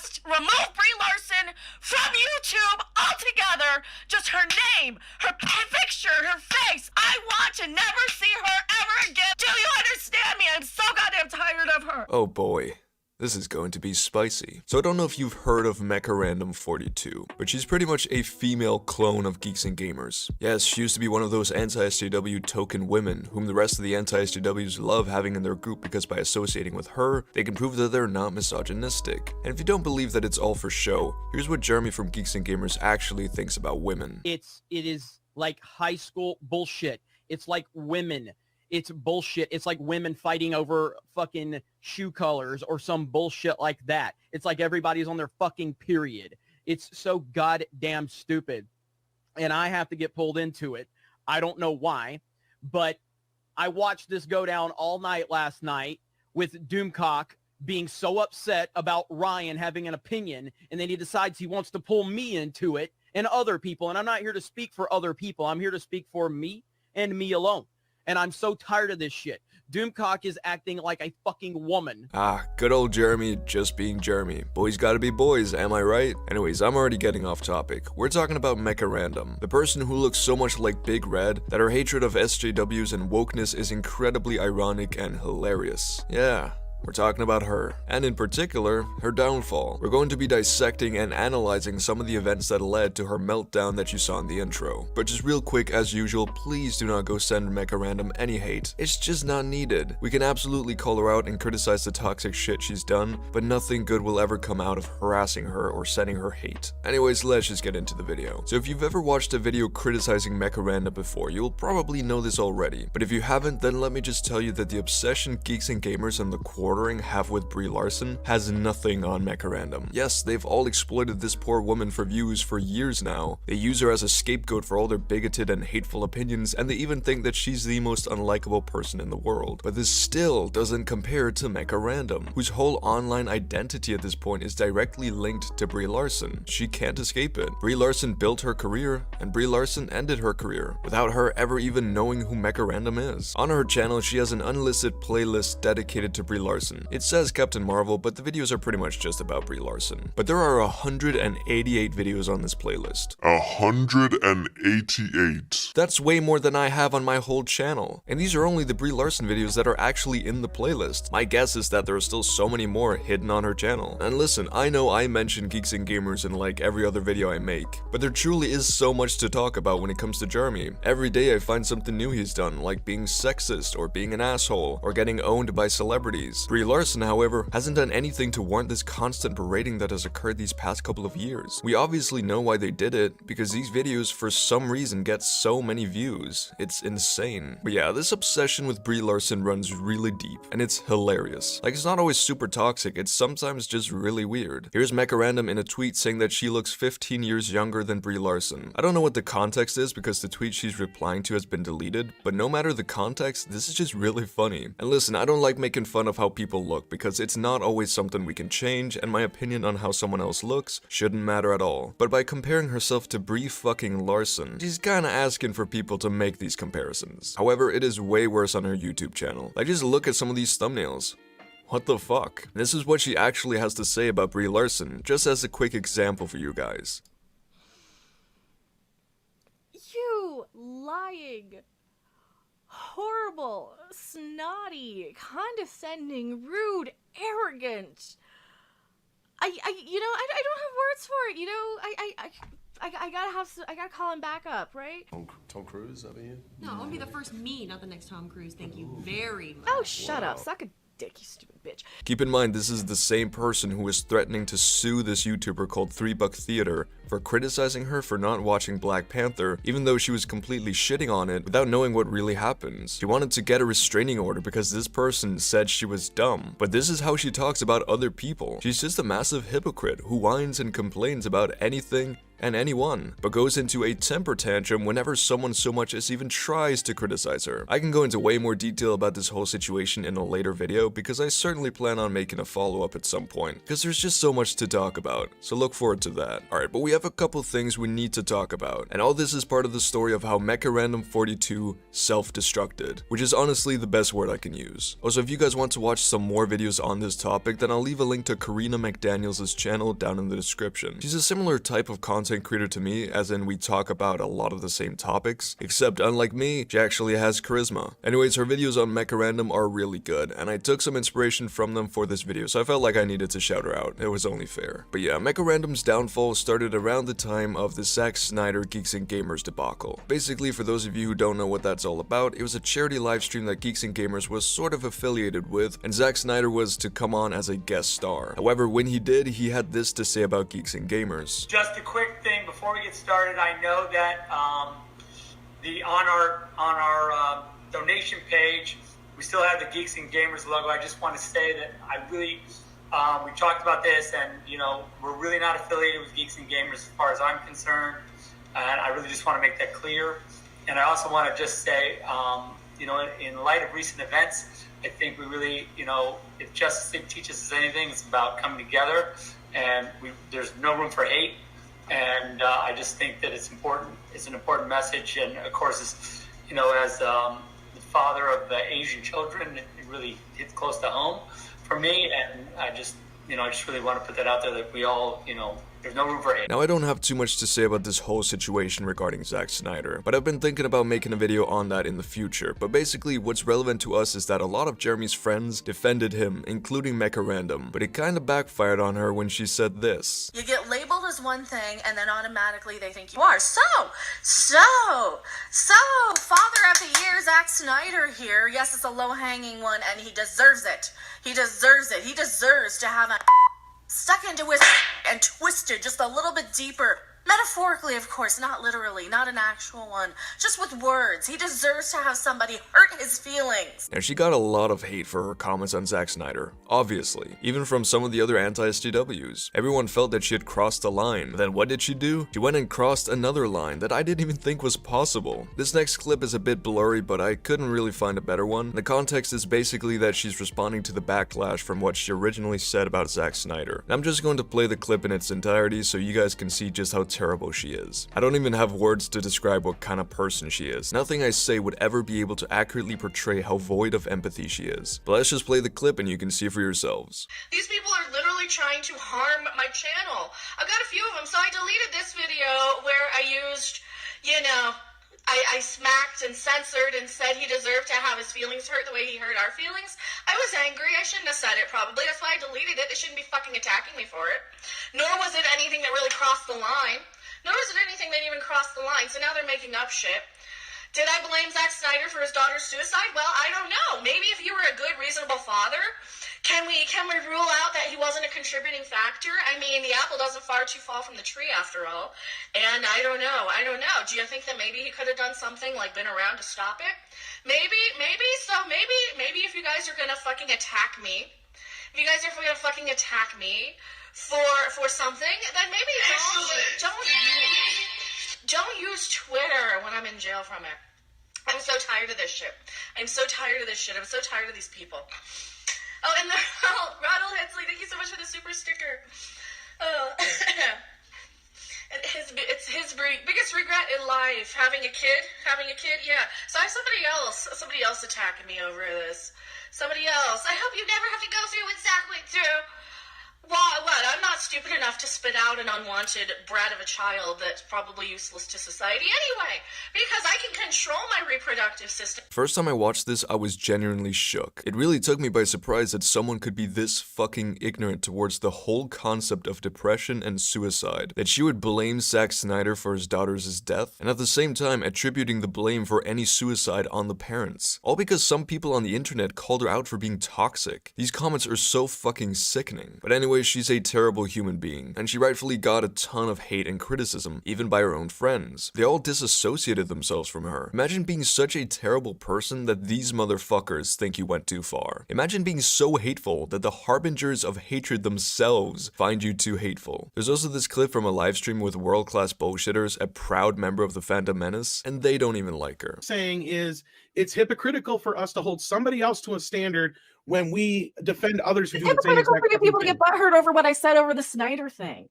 must remove Brie Larson from YouTube altogether. Just her name, her picture, her face. I want to never see her ever again. Do you understand me? I'm so goddamn tired of her. Oh boy. This is going to be spicy. So I don't know if you've heard of Mecharandom42, but she's pretty much a female clone of Geeks and Gamers. Yes, she used to be one of those anti-SJW token women, whom the rest of the anti-SJWs love having in their group because by associating with her, they can prove that they're not misogynistic. And if you don't believe that it's all for show, here's what Jeremy from Geeks and Gamers actually thinks about women. It is like high school bullshit. It's like women. It's bullshit. It's like women fighting over fucking shoe colors or some bullshit like that. It's like everybody's on their fucking period. It's so goddamn stupid. And I have to get pulled into it. I don't know why, but I watched this go down all night last night with Doomcock being so upset about Ryan having an opinion, and then he decides he wants to pull me into it and other people. And I'm not here to speak for other people. I'm here to speak for me and me alone. And I'm so tired of this shit. Doomcock is acting like a fucking woman. Ah, good old Jeremy just being Jeremy. Boys gotta be boys, am I right? Anyways, I'm already getting off topic. We're talking about Mecharandom, the person who looks so much like Big Red that her hatred of SJWs and wokeness is incredibly ironic and hilarious. Yeah. We're talking about her, and in particular, her downfall. We're going to be dissecting and analyzing some of the events that led to her meltdown that you saw in the intro. But just real quick, as usual, please do not go send Mecharandom any hate. It's just not needed. We can absolutely call her out and criticize the toxic shit she's done, but nothing good will ever come out of harassing her or sending her hate. Anyways, let's just get into the video. So if you've ever watched a video criticizing Mecharandom before, you'll probably know this already. But if you haven't, then let me just tell you that the obsession Geeks and Gamers and the quartering have with Brie Larson has nothing on Mecharandom. Yes, they've all exploited this poor woman for views for years now. They use her as a scapegoat for all their bigoted and hateful opinions, and they even think that she's the most unlikable person in the world. But this still doesn't compare to Mecharandom, whose whole online identity at this point is directly linked to Brie Larson. She can't escape it. Brie Larson built her career, and Brie Larson ended her career, without her ever even knowing who Mecharandom is. On her channel, she has an unlisted playlist dedicated to Brie Larson. It says Captain Marvel, but the videos are pretty much just about Brie Larson. But there are 188 videos on this playlist. 188. That's way more than I have on my whole channel. And these are only the Brie Larson videos that are actually in the playlist. My guess is that there are still so many more hidden on her channel. And listen, I know I mention Geeks and Gamers in like every other video I make, but there truly is so much to talk about when it comes to Jeremy. Every day I find something new he's done, like being sexist, or being an asshole, or getting owned by celebrities. Brie Larson, however, hasn't done anything to warrant this constant berating that has occurred these past couple of years. We obviously know why they did it, because these videos for some reason get so many views. It's insane. But yeah, this obsession with Brie Larson runs really deep, and it's hilarious. Like, it's not always super toxic, it's sometimes just really weird. Here's Mecharandom in a tweet saying that she looks 15 years younger than Brie Larson. I don't know what the context is because the tweet she's replying to has been deleted, but no matter the context, this is just really funny. And listen, I don't like making fun of how people look because it's not always something we can change, and my opinion on how someone else looks shouldn't matter at all. But by comparing herself to Brie fucking Larson, she's kinda asking for people to make these comparisons. However, it is way worse on her YouTube channel. Like, just look at some of these thumbnails. What the fuck? This is what she actually has to say about Brie Larson, just as a quick example for you guys. You lying, horrible, snotty, condescending, rude, arrogant. I don't have words for it. I gotta call him back up, right? Tom Cruise, that be you? No, I want to be the first me, not the next Tom Cruise. Thank you very much. Oh, shut up. Suck a dick, you stupid bitch. Keep in mind, this is the same person who is threatening to sue this YouTuber called $3 Theater for criticizing her for not watching Black Panther, even though she was completely shitting on it without knowing what really happens. She wanted to get a restraining order because this person said she was dumb. But this is how she talks about other people. She's just a massive hypocrite who whines and complains about anything and anyone, but goes into a temper tantrum whenever someone so much as even tries to criticize her. I can go into way more detail about this whole situation in a later video because I certainly plan on making a follow-up at some point, because there's just so much to talk about, so look forward to that. Alright, but we have a couple things we need to talk about, and all this is part of the story of how Mecharandom42 self-destructed, which is honestly the best word I can use. Also, if you guys want to watch some more videos on this topic, then I'll leave a link to Karina McDaniels' channel down in the description. She's a similar type of content creator to me, as in we talk about a lot of the same topics, except unlike me, she actually has charisma. Anyways, her videos on Mecharandom are really good, and I took some inspiration from them for this video, so I felt like I needed to shout her out. It was only fair. But yeah, Mecharandom's downfall started around the time of the Zack Snyder Geeks and Gamers debacle. Basically, for those of you who don't know what that's all about, it was a charity livestream that Geeks and Gamers was sort of affiliated with, and Zack Snyder was to come on as a guest star. However, when he did, he had this to say about Geeks and Gamers. Just a quick thing before we get started. I know that on our donation page, we still have the Geeks and Gamers logo. I just want to say that I really, we talked about this, and you know, we're really not affiliated with Geeks and Gamers as far as I'm concerned, and I really just want to make that clear. And I also want to just say, you know, in light of recent events, I think we really, you know, if Justice League teaches us anything, it's about coming together, and there's no room for hate. And I just think that it's important. It's an important message, and of course, it's, you know, as the father of Asian children, it really hits close to home for me. And I just, you know, I just really want to put that out there that we all, you know, there's no room for hate. Now, I don't have too much to say about this whole situation regarding Zack Snyder, but I've been thinking about making a video on that in the future. But basically, what's relevant to us is that a lot of Jeremy's friends defended him, including Mecharandom, but it kinda backfired on her when she said this. You get labeled as one thing, and then automatically they think you are. So, Father of the Year, Zack Snyder here. Yes, it's a low-hanging one, and he deserves it. He deserves it. He deserves to have a stuck into his and twisted just a little bit deeper. Metaphorically, of course, not literally, not an actual one, just with words. He deserves to have somebody hurt his feelings. Now, she got a lot of hate for her comments on Zack Snyder, obviously, even from some of the other anti-SJWs. Everyone felt that she had crossed the line. Then what did she do? She went and crossed another line that I didn't even think was possible. This next clip is a bit blurry, but I couldn't really find a better one. The context is basically that she's responding to the backlash from what she originally said about Zack Snyder. And I'm just going to play the clip in its entirety so you guys can see just how terrible she is. I don't even have words to describe what kind of person she is. Nothing I say would ever be able to accurately portray how void of empathy she is. But let's just play the clip and you can see for yourselves. These people are literally trying to harm my channel. I've got a few of them, so I deleted this video where I used, you know, I smacked and censored and said he deserved to have his feelings hurt the way he hurt our feelings. I was angry. I shouldn't have said it, probably. That's why I deleted it. They shouldn't be fucking attacking me for it. Nor was it anything that really crossed the line. Nor was it anything that even crossed the line. So now they're making up shit. Did I blame Zack Snyder for his daughter's suicide? Well, I don't know. Maybe if you were a good, reasonable father, can we rule out that he wasn't a contributing factor? I mean, the apple doesn't far too fall from the tree after all. And I don't know. Do you think that maybe he could have done something, like been around to stop it? Maybe if you guys are gonna fucking attack me, for something, then maybe don't use Twitter when I'm in jail from it. I'm so tired of this shit. I'm so tired of these people. Oh, and the Ronald Hensley, thank you so much for the super sticker. Oh. And it's his biggest regret in life, having a kid, yeah. So I have somebody else attacking me over this. Somebody else. I hope you never have to go through what Zack went through. What? I'm not stupid enough to spit out an unwanted brat of a child that's probably useless to society anyway, because I can control my reproductive system. First time I watched this, I was genuinely shook. It really took me by surprise that someone could be this fucking ignorant towards the whole concept of depression and suicide, that she would blame Zack Snyder for his daughter's death, and at the same time attributing the blame for any suicide on the parents. All because some people on the internet called her out for being toxic. These comments are so fucking sickening. But anyways, Anyway, she's a terrible human being, and she rightfully got a ton of hate and criticism, even by her own friends. They all disassociated themselves from her. Imagine being such a terrible person that these motherfuckers think you went too far. Imagine being so hateful that the harbingers of hatred themselves find you too hateful. There's also this clip from a livestream with world-class bullshitters, a proud member of the Phantom Menace, and they don't even like her. Saying is, it's hypocritical for us to hold somebody else to a standard when we defend others who It's do the same hypocritical exact for you people to thing. get butthurt over what I said over the Snyder thing.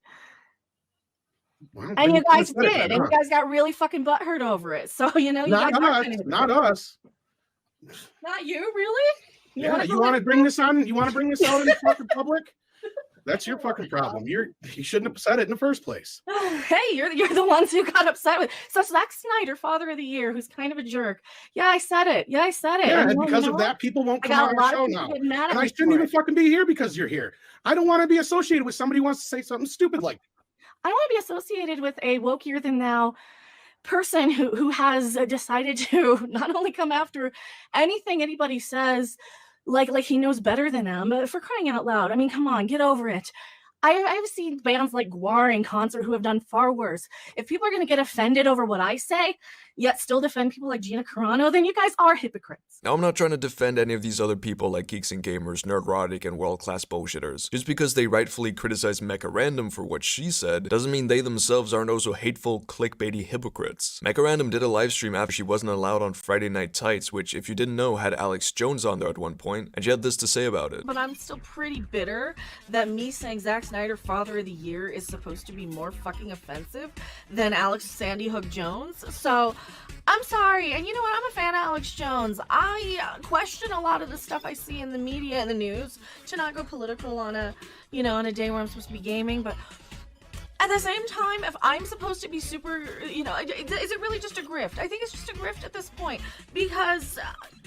Well, And you guys said it did, then, and huh? you guys got really fucking butthurt over it. So, you know, you Not guys are us, kind of not us. Not you, really? Yeah, you want to bring this on? You want to bring this out in the fucking public? That's your fucking problem. You shouldn't have said it in the first place. Hey, you're the ones who got upset with. So Zack Snyder, Father of the Year, who's kind of a jerk. Yeah, I said it. Yeah, I said it. Yeah, and you know because of what? that, people won't I come got on a lot our show of people now. getting mad at And I me shouldn't for even it. fucking be here because you're here. I don't want to be associated with somebody who wants to say something stupid like I don't want to be associated with a wokier than thou person who has decided to not only come after anything anybody says, like he knows better than them, but for crying out loud. I mean, come on, get over it. I've seen bands like Guar in concert who have done far worse. If people are going to get offended over what I say, yet still defend people like Gina Carano, then you guys are hypocrites. Now, I'm not trying to defend any of these other people like Geeks and Gamers, Nerdrotic, and world-class bullshitters. Just because they rightfully criticize Mecharandom for what she said, doesn't mean they themselves aren't also hateful, clickbaity hypocrites. Mecharandom did a livestream after she wasn't allowed on Friday Night Tights, which, if you didn't know, had Alex Jones on there at one point, and she had this to say about it. But I'm still pretty bitter that me saying Zack Snyder Father of the Year is supposed to be more fucking offensive than Alex Sandy Hook Jones. So I'm sorry. And you know what? I'm a fan of Alex Jones. I question a lot of the stuff I see in the media and the news, to not go political on a, you know, on a day where I'm supposed to be gaming, but at the same time, if I'm supposed to be super, you know, is it really just a grift? I think it's just a grift at this point, because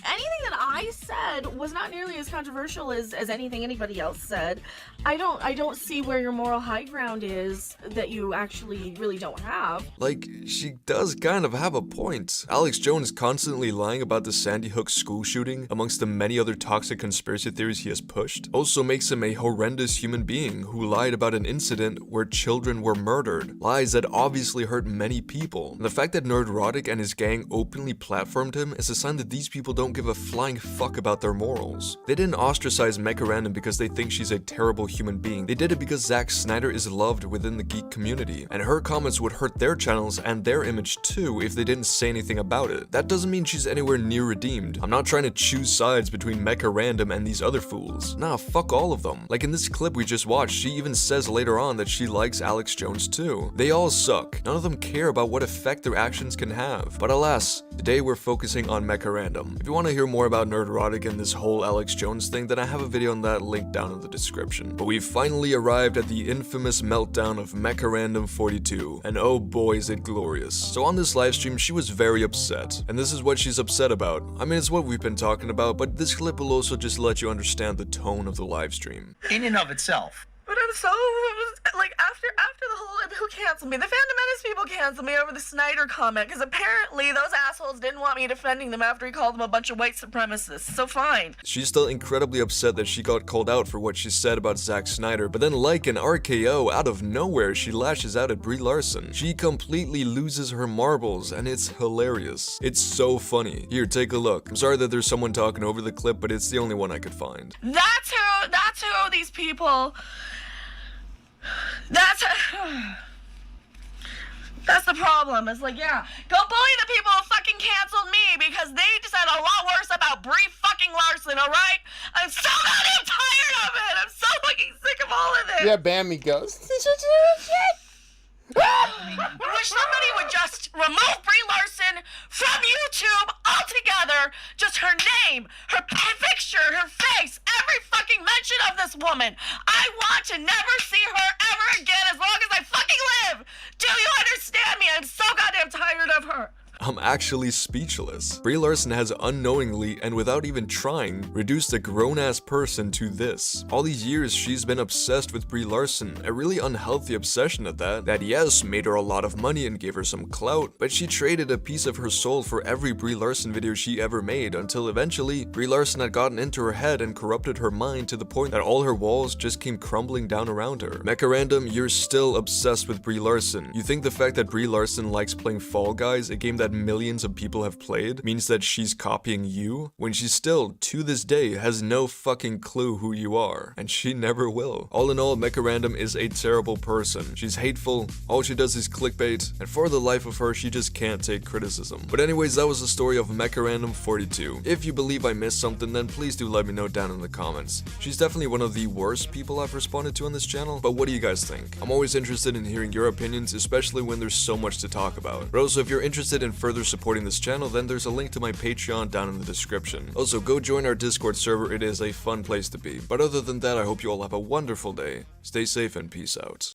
anything that I said was not nearly as controversial as anything anybody else said. I don't see where your moral high ground is that you actually really don't have. Like, she does kind of have a point. Alex Jones constantly lying about the Sandy Hook school shooting, amongst the many other toxic conspiracy theories he has pushed, also makes him a horrendous human being who lied about an incident where children were murdered. Lies that obviously hurt many people. And the fact that Nerdrotic and his gang openly platformed him is a sign that these people don't give a flying fuck about their morals. They didn't ostracize Mecharandom because they think she's a terrible human being. They did it because Zack Snyder is loved within the geek community, and her comments would hurt their channels and their image too if they didn't say anything about it. That doesn't mean she's anywhere near redeemed. I'm not trying to choose sides between Mecharandom and these other fools. Nah, fuck all of them. Like in this clip we just watched, she even says later on that she likes Alex Jones too. They all suck. None of them care about what effect their actions can have. But alas, today we're focusing on Mecharandom. If you want to hear more about Nerdrotic and this whole Alex Jones thing, then I have a video on that linked down in the description. But we've finally arrived at the infamous meltdown of Mecharandom42, and oh boy is it glorious. So on this livestream she was very upset, and this is what she's upset about. I mean, it's what we've been talking about, but this clip will also just let you understand the tone of the livestream. In and of itself. But I'm so, like, after the whole, who canceled me? The Phantom Menace people canceled me over the Snyder comment, because apparently those assholes didn't want me defending them after he called them a bunch of white supremacists, so fine. She's still incredibly upset that she got called out for what she said about Zack Snyder, but then like an RKO, out of nowhere, she lashes out at Brie Larson. She completely loses her marbles, and it's hilarious. It's so funny. Here, take a look. I'm sorry that there's someone talking over the clip, but it's the only one I could find. That's who these people... That's the problem. It's like, yeah, go bully the people who fucking canceled me because they said a lot worse about Brie fucking Larson, alright? I'm so goddamn tired of it! I'm so fucking sick of all of this! Yeah, Bammy goes. I wish somebody would just remove Brie Larson from YouTube altogether. Just her name, her picture, her face, every fucking mention of this woman. I want to never see her ever again as long as I fucking live. Do you understand me? I'm so goddamn tired of her. I'm actually speechless. Brie Larson has unknowingly and without even trying reduced a grown-ass person to this. All these years she's been obsessed with Brie Larson, a really unhealthy obsession at that yes, made her a lot of money and gave her some clout, but she traded a piece of her soul for every Brie Larson video she ever made until eventually Brie Larson had gotten into her head and corrupted her mind to the point that all her walls just came crumbling down around her. Mecharandom, you're still obsessed with Brie Larson. You think the fact that Brie Larson likes playing Fall Guys, a game that millions of people have played, means that she's copying you? When she still, to this day, has no fucking clue who you are. And she never will. All in all, Mecharandom is a terrible person. She's hateful, all she does is clickbait, and for the life of her, she just can't take criticism. But anyways, that was the story of Mecharandom42. If you believe I missed something, then please do let me know down in the comments. She's definitely one of the worst people I've responded to on this channel, but what do you guys think? I'm always interested in hearing your opinions, especially when there's so much to talk about. But also, if you're interested in further supporting this channel, then there's a link to my Patreon down in the description. Also, go join our Discord server, it is a fun place to be. But other than that, I hope you all have a wonderful day, stay safe, and peace out.